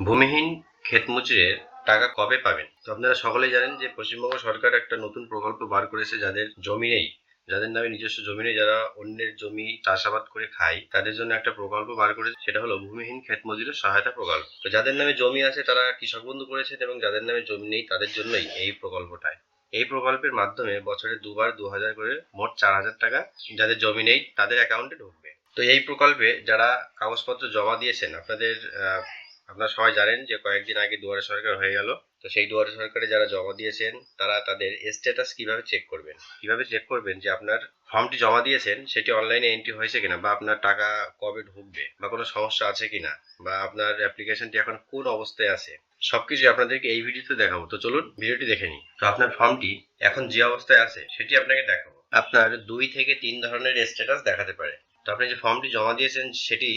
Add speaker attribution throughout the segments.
Speaker 1: ভূমিহীন ক্ষেত মজুরের টাকা কবে পাবেন? তো আপনারা সকলেই জানেন যে পশ্চিমবঙ্গ সরকার একটা নতুন প্রকল্প বার করেছে, যাদের জমি নেই, যাদের নামে নিজস্ব জমি নেই, যারা অন্যের জমি চাষাবাদ করে খায়, তাদের জন্য একটা প্রকল্প বার করেছে, সেটা হলো ভূমিহীন ক্ষেত মজুরের সহায়তা প্রকল্প। তো যাদের নামে জমি আছে তারা কৃষক বন্ধু করেছেন, এবং যাদের নামে জমি নেই তাদের জন্যই এই প্রকল্পটায়। এই প্রকল্পের মাধ্যমে বছরে দুবার 2,000 করে মোট 4,000 টাকা যাদের জমি নেই তাদের অ্যাকাউন্টে ঢুকবে। তো এই প্রকল্পে যারা কাগজপত্র জমা দিয়েছেন, আপনারা সবাই জানেন যে কয়েকদিন আগে দুয়ারে সরকার হয়ে গেল। তো সেই দুয়ারে সরকারে যারা জমা দিয়েছেন তারা তাদের স্ট্যাটাস কিভাবে চেক করবেন, যে আপনার ফর্মটি জমা দিয়েছেন সেটি অনলাইনে এন্ট্রি হয়েছে কিনা, বা আপনার টাকা কবে ঢুকবে, বা কোনো সমস্যা আছে কিনা, বা আপনার অ্যাপ্লিকেশনটি এখন কোন অবস্থায় আছে, সবকিছু আপনাদেরকে এই ভিডিওতে দেখাবো। তো চলুন ভিডিওটি দেখে নিই। তো আপনার ফর্মটি এখন যে অবস্থায় আছে সেটি আপনাকে দেখাবো। আপনার 2 থেকে 3 ধরনের স্ট্যাটাস দেখাতে পারে। তো আপনি যে ফর্মটি জমা দিয়েছেন সেটি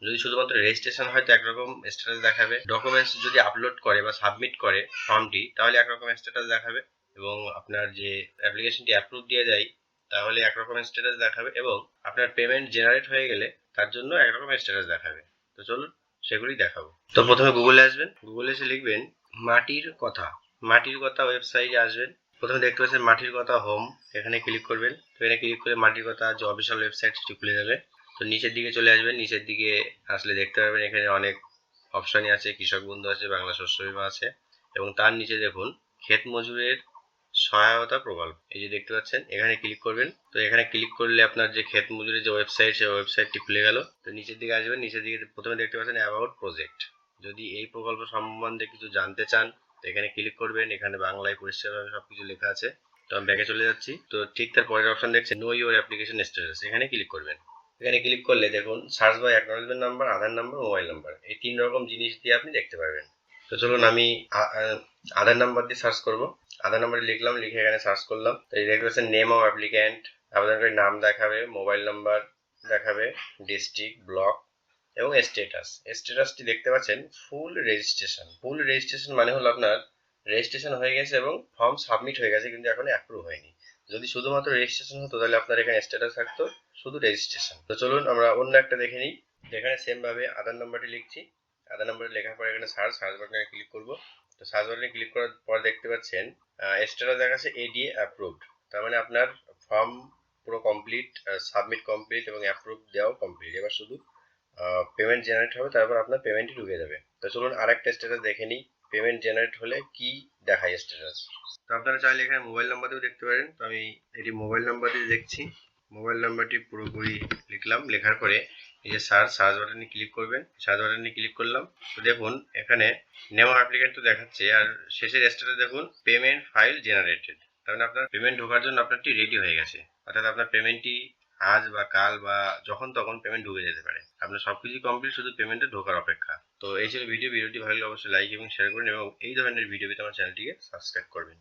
Speaker 1: যদি শুধুমাত্র রেজিস্ট্রেশন হয় তো একরকম স্ট্যাটাস দেখাবে, ডকুমেন্টস যদি আপলোড করে বা সাবমিট করে ফর্মটি তাহলে একরকম স্ট্যাটাস দেখাবে, এবং আপনার যে অ্যাপ্লিকেশনটি অ্যাপ্রুভ দিয়ে যায় তাহলে একরকম স্ট্যাটাস দেখাবে, এবং আপনার পেমেন্ট জেনারেট হয়ে গেলে তার জন্য একরকম স্ট্যাটাস দেখাবে। তো চলুন সেগুলি দেখাবো। তো প্রথমে গুগলে আসবেন, গুগলে এসে লিখবেন মাটির কথা। মাটির কথা ওয়েবসাইটে আসবেন, প্রথমে দেখতে পাচ্ছেন মাটির কথা হোম, এখানে ক্লিক করবেন। তো এখানে ক্লিক করে মাটির কথা যে অফিসিয়াল ওয়েবসাইট সেটি খুলে যাবে। তো নিচের দিকে চলে আসবেন, নিচের দিকে আসলে দেখতে পাবেন এখানে অনেক অপশনই আছে, কৃষক বন্ধু আছে, বাংলা শস্য বীমা আছে, এবং তার নিচে দেখুন ক্ষেত মজুরের সহায়তা প্রকল্প, এই যে দেখতে পাচ্ছেন এখানে ক্লিক করবেন। তো এখানে ক্লিক করলে আপনার যে ক্ষেত মজুরের যে ওয়েবসাইট সেই ওয়েবসাইটটি খুলে গেল। তো নিচের দিকে আসবেন, নিচের দিকে প্রথমে দেখতে পাচ্ছেন অ্যাবাউট প্রজেক্ট, যদি এই প্রকল্প সম্বন্ধে কিছু জানতে চান তো এখানে ক্লিক করবেন। এখানে বাংলায় পরিষ্কারভাবে সবকিছু লেখা আছে। তো আমি ব্যাকে চলে যাচ্ছি। তো ঠিক তার পরের অপশন দেখছেন নো ইউর অ্যাপ্লিকেশন স্ট্যাটাস, এখানে ক্লিক করবেন। এখানে ক্লিক করলে দেখুন search by acknowledgement number, Aadhaar number, mobile number, এই 3 রকম জিনিস দিয়ে আপনি দেখতে পারবেন। তো চলুন আমি আধার নাম্বার দিয়ে সার্চ করব। আধার নাম্বারে লিখলাম, লিখে এখানে সার্চ করলাম। তো এই দেখতে পাচ্ছেন নেম অফ অ্যাপ্লিক্যান্ট, আবেদনকারীর নাম দেখাবে, মোবাইল নাম্বার দেখাবে, ডিস্ট্রিক্ট, ব্লক, এবং স্ট্যাটাসটি দেখতে পাচ্ছেন ফুল রেজিস্ট্রেশন। ফুল রেজিস্ট্রেশন মানে হলো আপনার রেজিস্ট্রেশন হয়ে গেছে এবং ফর্ম সাবমিট হয়ে গেছে, কিন্তু এখন অ্যাপ্রুভ হয়নি। যদি শুধুমাত্র রেজিস্ট্রেশন হতো তাহলে আপনার এখানে স্ট্যাটাস থাকতো শুধু রেজিস্ট্রেশন। তো চলুন আমরা অন্য একটা দেখে নিই। এখানে সেম ভাবে আধার নাম্বারটি লিখছি। আধার নাম্বারটি লেখার পর এখানে সার্চ বাটনে ক্লিক করব। তো সার্চ বাটনে ক্লিক করার পর দেখতে পাচ্ছেন স্ট্যাটাস দেখাচ্ছে এডিএ অ্যাপ্রুভড, তার মানে আপনার ফর্ম পুরো কমপ্লিট, সাবমিট কমপ্লিট এবং অ্যাপ্রুভ দেওয়াও কমপ্লিট। এবার শুধু পেমেন্ট জেনারেট হবে, তারপর আপনার পেমেন্টটি ঢুকে যাবে। তো চলুন আরেকটা স্ট্যাটাস দেখে নিই, পেমেন্ট জেনারেট হলে কি দেখায় স্ট্যাটাস। তো আপনারা চাইলে এখানে মোবাইল নাম্বার দিয়েও দেখতে পারেন। তো আমি এটি মোবাইল নাম্বার দিয়ে দেখছি। মোবাইল নাম্বারটি পুরোপুরি লিখলাম, লেখার পরে এই যে সার্চ বাটনে ক্লিক করবেন। সার্চ বাটনে ক্লিক করলাম। তো দেখুন এখানে নেম অফ অ্যাপ্লিক্যান্ট তো দেখাচ্ছে, আর শেষের স্ট্যাটাস দেখুন পেমেন্ট ফাইল জেনারেটেড, তার মানে আপনার পেমেন্ট ঢোকার জন্য আপনারটি রেডি হয়ে গেছে, অর্থাৎ আপনার পেমেন্টটি আজ বা কাল বা যখন তখন পেমেন্ট ঢুকে যেতে পারে। আপনার সবকিছু কমপ্লিট, শুধু পেমেন্টে ঢোকার অপেক্ষা। তো এই ছিল ভিডিওটি ভালো লাগলে অবশ্যই লাইক এবং শেয়ার করুন, এবং এই ধরনের ভিডিও পেতে আমার চ্যানেলটিকে সাবস্ক্রাইব করবেন।